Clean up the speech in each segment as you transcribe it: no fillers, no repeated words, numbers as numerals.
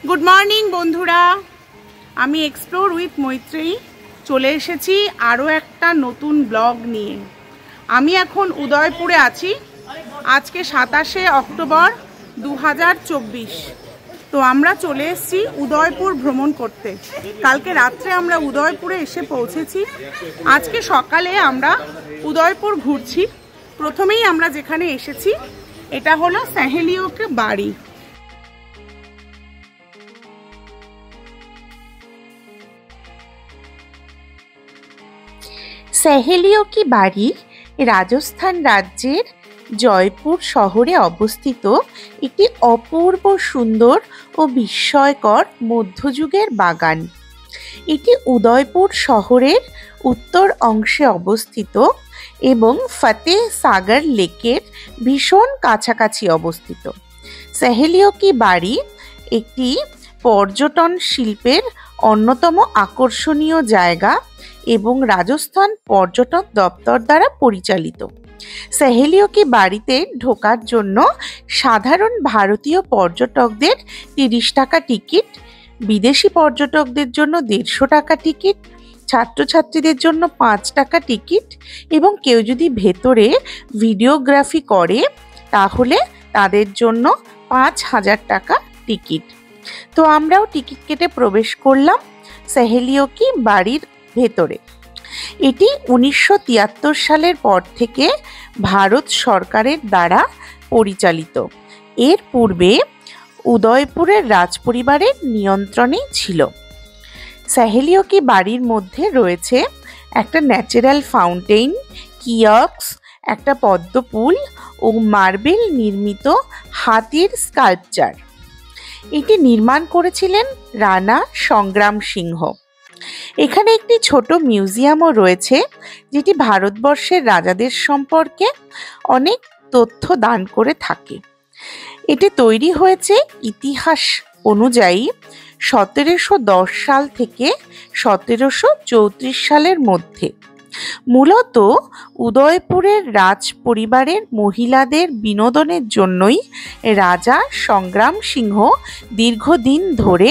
Good morning बंधुरा आमी explore with Maitreyi चले एसेছি आरो एकटा नतून ब्लग निये। आमी एखन उदयपुरे आछि। आज के 27 अक्टोबर 2024। तो आमरा चले एसेছি उदयपुर भ्रमण करते। कालके रात्रे आमरा उदयपुरे एसे पौঁছেছি। आज के सकाले आमरा उदयपुर घुरছি। प्रथमेই आमरा जेखाने एसेছি এটা হলো सहेलियों के बाड़ी। सहेलियों की बाड़ी राजस्थान राज्येर जयपुर शहरे अवस्थित एक अपूर्व सुंदर और विस्मयकर मध्ययुगेर बागान। एटी उदयपुर शहरेर उत्तर अंशे अवस्थित एवं फतेह सागर लेकेर भीषण काछाकाछि अवस्थित। सहेलियों की बाड़ी एकटी पर्यटन शिल्पेर अन्यतम आकर्षणीय जायगा एवं राजस्थान पर्यटन दफ्तर द्वारा परिचालित। सहेलियों की बाड़ीते ढोकार जोन्नो साधारण भारतीय पर्यटकदेर 30 टाका टिकिट, विदेशी पर्यटकदेर जोन्नो 150 टाका टिकिट, छात्र छात्रीदेर जोन्नो 5 टाका टिकिट एवं केउ जोदि भेतरे भिडियोग्राफी करे ताहले तादेर जोन्नो 5000 टाका टिकिट। तो आमराओ टिकिट केटे प्रवेश करलाम सहेलियों की बाड़ीर भेतरे। एटी 1973 सालेर पर थेके भारत सरकारेर द्वारा परिचालित। एर पूर्वे उदयपुरेर राजपरिवारेर नियंत्रणे छिलो। सहेलियों की बाड़ीर मध्य रयेछे एकटा न्याचाराल फाउंटेन, कियक्स, एकटा पद्म पुल और मार्बेल निर्मित हाथिर स्काल्पचार। एटी निर्माण करेছিলেন राणा संग्राम सिंह। एखाने एकटी छोट मिउजियामও রয়েছে যেটি ভারতবর্ষের রাজাদের সম্পর্কে অনেক তথ্য দান করে থাকে। এটি তৈরি হয়েছে ইতিহাস অনুযায়ী 1710 সাল থেকে 1734 সালের মধ্যে। মূলত উদয়পুরের রাজ পরিবারের মহিলাদের বিনোদনের জন্যই রাজা সংগ্রাম সিংহ দীর্ঘদিন ধরে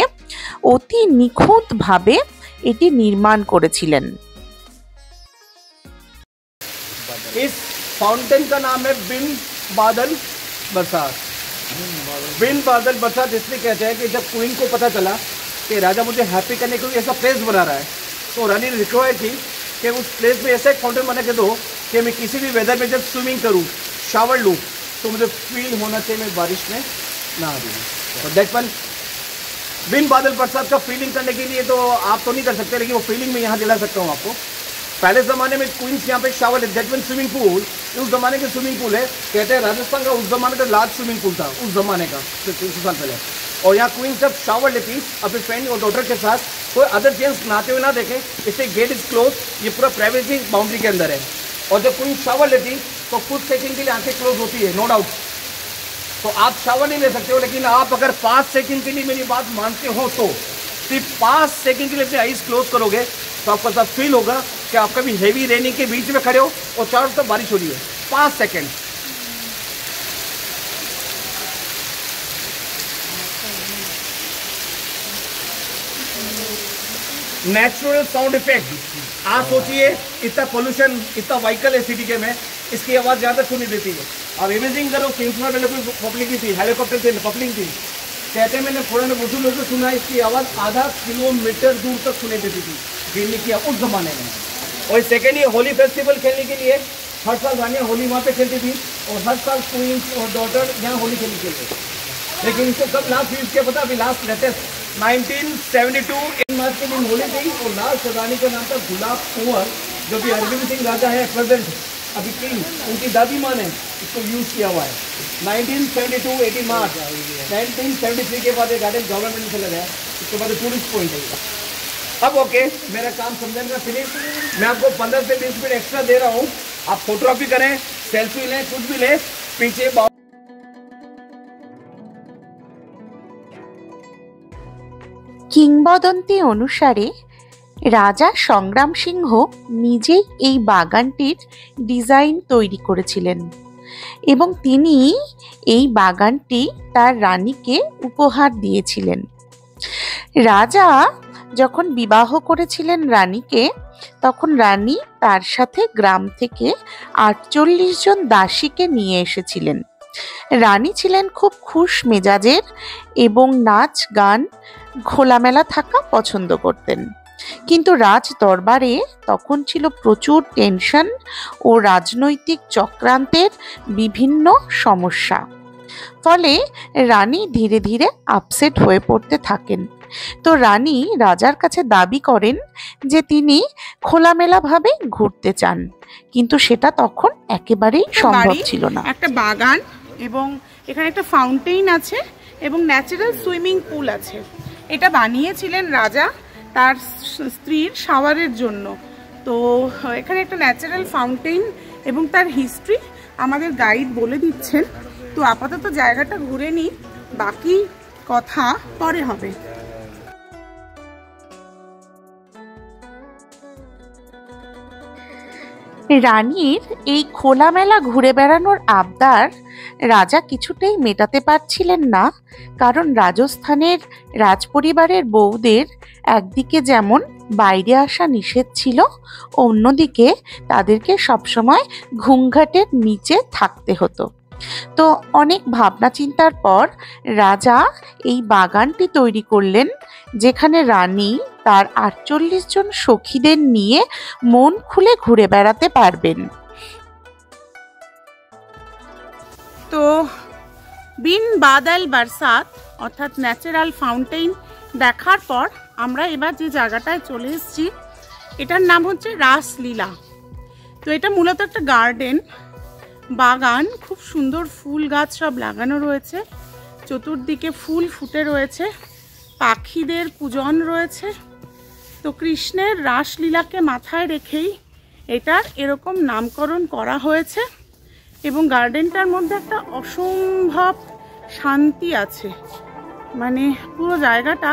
অতি নিখুঁতভাবে এটি নির্মাণ করেছিলেন। इस फाउंटेन का नाम है बिन बादल बरसात। बिन बादल बरसात इसलिए कहते हैं कि जब क्वीन को पता चला कि राजा मुझे हैप्पी करने के लिए ऐसा प्लेस बना रहा है तो रानी ने रिक्वायर की कि उस प्लेस में ऐसा एक फाउंटेन बना के दो कि मैं किसी भी वेदर में जब स्विमिंग करूँ, शावर लूँ तो मुझे फील होना चाहिए मैं बारिश में ना आ रही। तो दैट वन बिन बादल बरसात का फीलिंग करने के लिए तो आप तो नहीं कर सकते, लेकिन वो फीलिंग मैं यहाँ दिला सकता हूँ आपको। पहले ज़माने में क्वींस यहाँ पे शावर है, दैट वन स्विमिंग पूल, उस ज़माने के स्विमिंग पूल है। कहते हैं राजस्थान का उस ज़माने का लार्ज स्विमिंग पूल था उस ज़माने का 300 साल पहले। और यहाँ क्वींस जब शावर लेती अपने फ्रेंड और डॉटर के साथ, कोई अदर जेंट्स नहाते हुए ना देखें, इसलिए गेट इज क्लोज, ये पूरा प्राइवेसी बाउंड्री के अंदर है। और जब क्वीन शावर लेती तो कुछ सेकंड के लिए आंखें क्लोज होती है, नो डाउट। तो आप शावर नहीं ले सकते हो, लेकिन आप अगर 5 सेकंड के लिए मेरी बात मानते हो तो सिर्फ 5 सेकंड के लिए अपने आईज क्लोज करोगे तो आपको ऐसा फील होगा कि आप कभी हेवी रेनिंग के बीच में खड़े हो और चारों तरफ बारिश हो रही है। 5 सेकंड। Natural sound effect. आप सोचिए इतना पोल्यूशन, इतना व्हीकल है सिटी के में, इसकी आवाज़ ज़्यादा सुनी देती है। अब इमेजिंग करो किंग्स में पहले कोई पब्लिक थी, हेलीकॉप्टर थे, पब्लिक थी, कहते मैंने थोड़ा ने वसूल होकर सुना इसकी आवाज़ आधा किलोमीटर दूर तक सुनी देती थी गिरने की उस ज़माने में। और सेकेंड, ये होली फेस्टिवल खेलने के लिए हर साल रानियाँ होली वहाँ पे खेलती थी और हर साल क्वींस और डॉटर यहाँ होली खेलने के लिए। लेकिन इसको कब लास्ट यूज किया पता? अभी लास्ट लेटेस्ट 1972 इन मार्च के दिन होली थी और लास्ट रानी का नाम था गुलाब कुंवर, जो कि अरविंद सिंह राजा है प्रेजेंट, अभी किंग, उनकी दादी माँ ने इसको यूज़ किया हुआ है। 1972 18 मार्च 1973 के बाद ये गार्डन गवर्नमेंट से लगाया, उसके बाद टूरिस्ट पॉइंट है। अब ओके, मेरा काम समझने का फिनिश। मैं आपको 15 से 20 मिनट एक्स्ट्रा दे रहा हूँ, आप फोटोग्राफी करें, सेल्फी लें, कुछ भी लें। पीछे किंबदंती अनुसारे রাজা সংগ্রাম সিংহ নিজেই এই বাগানটির ডিজাইন তৈরি করেছিলেন এবং তিনি এই বাগানটি তার রানীকে উপহার দিয়েছিলেন। রাজা যখন বিবাহ করেছিলেন রানীকে, তখন রানী তার সাথে গ্রাম থেকে 48 জন দাসীকে নিয়ে এসেছিলেন। রানী ছিলেন খুব খুশ মেজাজের এবং নাচ গান খোলামেলা থাকা পছন্দ করতেন। কিন্তু রাজ দরবারে তখন ছিল প্রচুর টেনশন ও রাজনৈতিক চক্রান্তের বিভিন্ন সমস্যা। ফলে রানী ধীরে ধীরে আপসেট হয়ে পড়তে থাকেন। তো রানী রাজার কাছে দাবি করেন যে তিনি খোলামেলাভাবে ঘুরতে চান, কিন্তু সেটা তখন একেবারেই সম্ভব ছিল না। একটা বাগান এবং এখানে একটা ফাউন্টেইন আছে এবং ন্যাচারাল সুইমিং পুল আছে। এটা বানিয়েছিলেন রাজা তার স্ত্রীর শাওয়ারের জন্য। তো এখানে একটা ন্যাচারাল ফাউন্টেইন এবং তার হিস্ট্রি আমাদের গাইড বলে দিচ্ছেন। তো আপাতত জায়গাটা ঘুরে নিই, বাকি কথা পরে হবে। রানীর এই খোলামেলা ঘুরে বেড়ানোর আবদার রাজা কিছুতেই মেটাতে পারছিলেন না, কারণ রাজস্থানের রাজপরিবারের বউদের একদিকে যেমন বাইরে আসা নিষেধ ছিল, অন্যদিকে তাদেরকে সবসময় ঘুমঘাটের নিচে থাকতে হতো। তো অনেক ভাবনা চিন্তার পর রাজা এই বাগানটি তৈরি করলেন, যেখানে রানী তার 48 জন সখীদের নিয়ে মন খুলে ঘুরে বেড়াতে পারবেন। তো বিন বাদল বরসাত অর্থাৎ ন্যাচারাল ফাউন্টেইন দেখার পর আমরা এবার যে জায়গাটায় চলে এসেছি, এটার নাম হচ্ছে রাসলীলা। তো এটা মূলত একটা গার্ডেন বাগান, খুব সুন্দর ফুল গাছ সব লাগানো রয়েছে, চতুর্দিকে ফুল ফুটে রয়েছে, পাখিদের পূজন রয়েছে। তো কৃষ্ণের রাসলীলাকে মাথায় রেখেই এটার এরকম নামকরণ করা হয়েছে এবং গার্ডেনটার মধ্যে একটা অসম্ভব শান্তি আছে, মানে পুরো জায়গাটা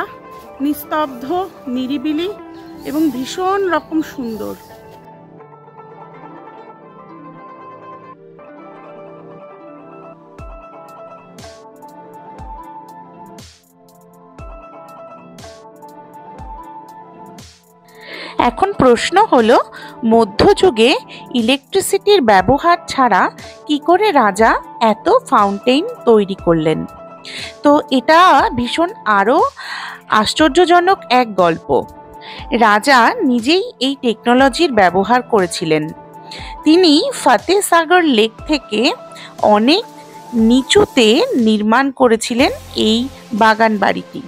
নিস্তব্ধ, নিরিবিলি এবং ভীষণ রকম সুন্দর। এখন প্রশ্ন হলো, মধ্যযুগে ইলেকট্রিসিটির ব্যবহার ছাড়া কি করে রাজা এত ফাউন্টেইন তৈরি করলেন? তো এটা ভীষণ আরও আশ্চর্যজনক এক গল্প। রাজা নিজেই এই টেকনোলজির ব্যবহার করেছিলেন। তিনি ফতেসাগর লেক থেকে অনেক নিচুতে নির্মাণ করেছিলেন এই বাগান বাড়িটি,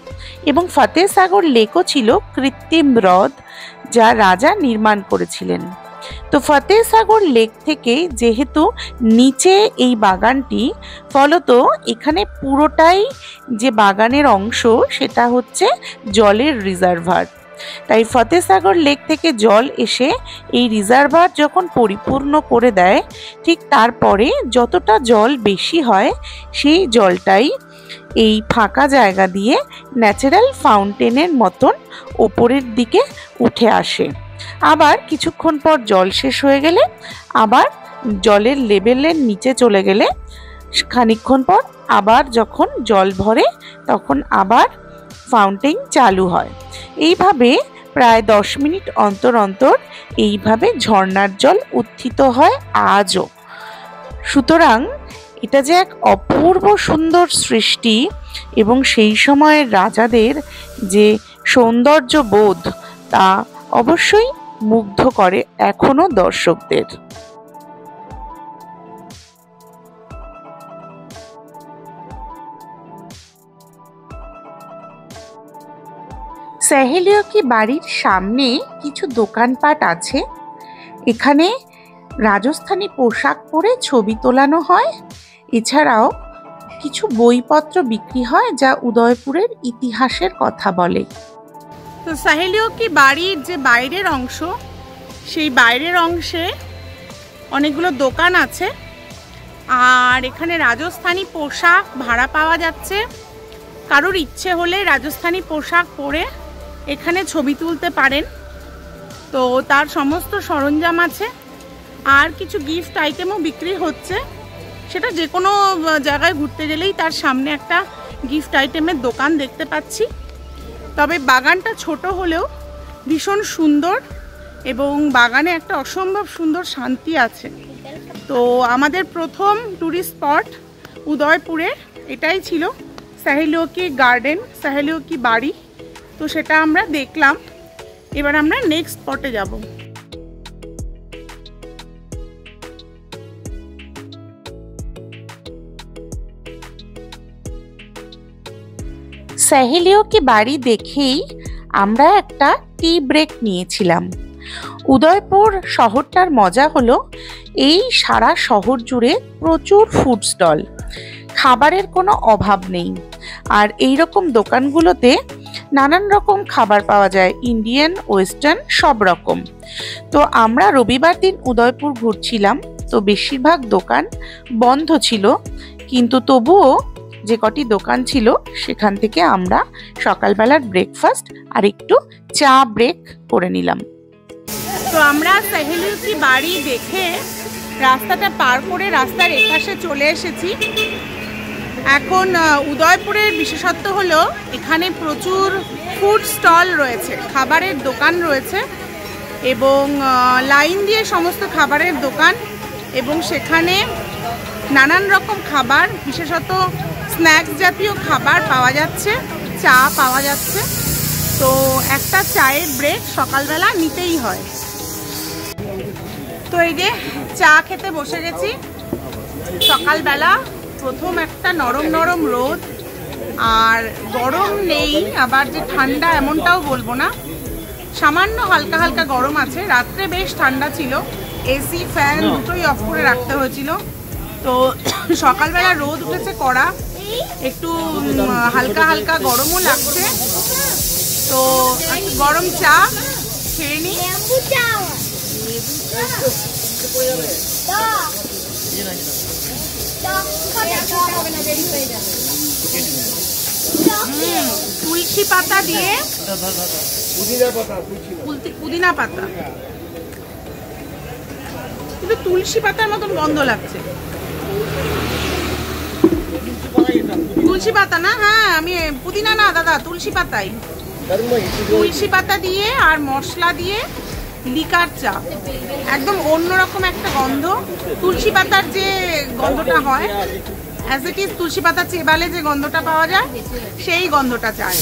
এবং ফতেসাগর লেকও ছিল কৃত্রিম হ্রদ যা রাজা নির্মাণ করেছিলেন। তো ফতেসাগর লেক থেকে যেহেতু নিচে এই বাগানটি, ফলত এখানে পুরোটাই যে বাগানের অংশ সেটা হচ্ছে জলের রিজার্ভার। তাই ফতেসাগর লেক থেকে জল এসে এই রিজার্ভার যখন পরিপূর্ণ করে দেয়, ঠিক তারপরে যতটা জল বেশি হয় সেই জলটাই এই ফাঁকা জায়গা দিয়ে ন্যাচারাল ফাউন্টেনের মতন ওপরের দিকে উঠে আসে। আবার কিছুক্ষণ পর জল শেষ হয়ে গেলে, আবার জলের লেভেলের নিচে চলে গেলে, খানিকক্ষণ পর আবার যখন জল ভরে তখন আবার ফাউন্টেন চালু হয়। এইভাবে প্রায় 10 মিনিট অন্তর অন্তর এইভাবে ঝর্ণার জল উত্থিত হয় আজও। সুতরাং এটা যে এক অপূর্ব সুন্দর সৃষ্টি এবং সেই সময়ের রাজাদের যে সৌন্দর্য বোধ, তা অবশ্যই মুগ্ধ করে এখনো দর্শকদের। সাহেলিও কি বাড়ির সামনে কিছু দোকানপাট আছে। এখানে রাজস্থানী পোশাক পরে ছবি তোলানো হয়, এছাড়াও কিছু বইপত্র বিক্রি হয় যা উদয়পুরের ইতিহাসের কথা বলে। তো সাহেলিও কি বাড়ির যে বাইরের অংশ, সেই বাইরের অংশে অনেকগুলো দোকান আছে, আর এখানে রাজস্থানী পোশাক ভাড়া পাওয়া যাচ্ছে। কারোর ইচ্ছে হলে রাজস্থানী পোশাক পরে এখানে ছবি তুলতে পারেন। তো তার সমস্ত সরঞ্জাম আছে, আর কিছু গিফট আইটেমও বিক্রি হচ্ছে। সেটা যে কোনো জায়গায় ঘুরতে গেলেই তার সামনে একটা গিফট আইটেমের দোকান দেখতে পাচ্ছি। তবে বাগানটা ছোট হলেও ভীষণ সুন্দর এবং বাগানে একটা অসম্ভব সুন্দর শান্তি আছে। তো আমাদের প্রথম ট্যুরিস্ট স্পট উদয়পুরে এটাই ছিল, সাহেলিও কি গার্ডেন, সাহেলিও কি বাড়ি। তো সেটা আমরা দেখলাম। এবার আমরা নেক্সট স্পটে যাব। সাহেলিও কি বাড়ি দেখেই আমরা একটা টি ব্রেক নিয়েছিলাম। উদয়পুর শহরটার মজা হলো এই সারা শহর জুড়ে প্রচুর ফুড স্টল, খাবারের কোনো অভাব নেই। আর এই রকম দোকানগুলোতে নানান রকম খাবার পাওয়া যায়, ইন্ডিয়ান, ওয়েস্টার্ন সব রকম। তো আমরা রবিবার দিন উদয়পুর ঘুরছিলাম, তো বেশিরভাগ দোকান বন্ধ ছিল, কিন্তু তবুও যে কটি দোকান ছিল সেখান থেকে আমরা সকালবেলার ব্রেকফাস্ট আর একটু চা ব্রেক করে নিলাম। তো আমরা সাহেলিও কি বাড়ি দেখে রাস্তাটা পার করে রাস্তার এপাশে চলে এসেছি। এখন উদয়পুরের বিশেষত্ব হলো এখানে প্রচুর ফুড স্টল রয়েছে, খাবারের দোকান রয়েছে এবং লাইন দিয়ে সমস্ত খাবারের দোকান, এবং সেখানে নানান রকম খাবার, বিশেষত স্ন্যাক্স জাতীয় খাবার পাওয়া যাচ্ছে, চা পাওয়া যাচ্ছে। তো একটা চায়ের ব্রেক সকালবেলা নিতেই হয়। তো এই যে চা খেতে বসে গেছি সকালবেলা। প্রথম একটা নরম নরম রোদ, আর গরম নেই আবার যে ঠান্ডা এমনটাও বলবো না, সামান্য হালকা হালকা গরম আছে। রাত্রে বেশ ঠান্ডা ছিল, এসি ফ্যান দুটোই অফ করে রাখতে হয়েছিল। তো সকালবেলা রোদ উঠেছে কড়া, একটু হালকা হালকা গরমও লাগছে। তো গরম চা খেয়ে নিই। তুলসী পাতা দিয়ে, পুদিনা পাতা, কিন্তু তুলসী পাতার মতন গন্ধ লাগছে। তুলসী পাতা না, হ্যাঁ আমি পুদিনা না দাদা, তুলসী পাতাই। তুলসী পাতা দিয়ে আর মশলা দিয়ে লিকার চা, একদম অন্যরকম একটা গন্ধ। তুলসী পাতার যে গন্ধটা হয়, অ্যাজ ইট ইজ তুলসী পাতা চেবালে যে গন্ধটা পাওয়া যায়, সেই গন্ধটা চায়।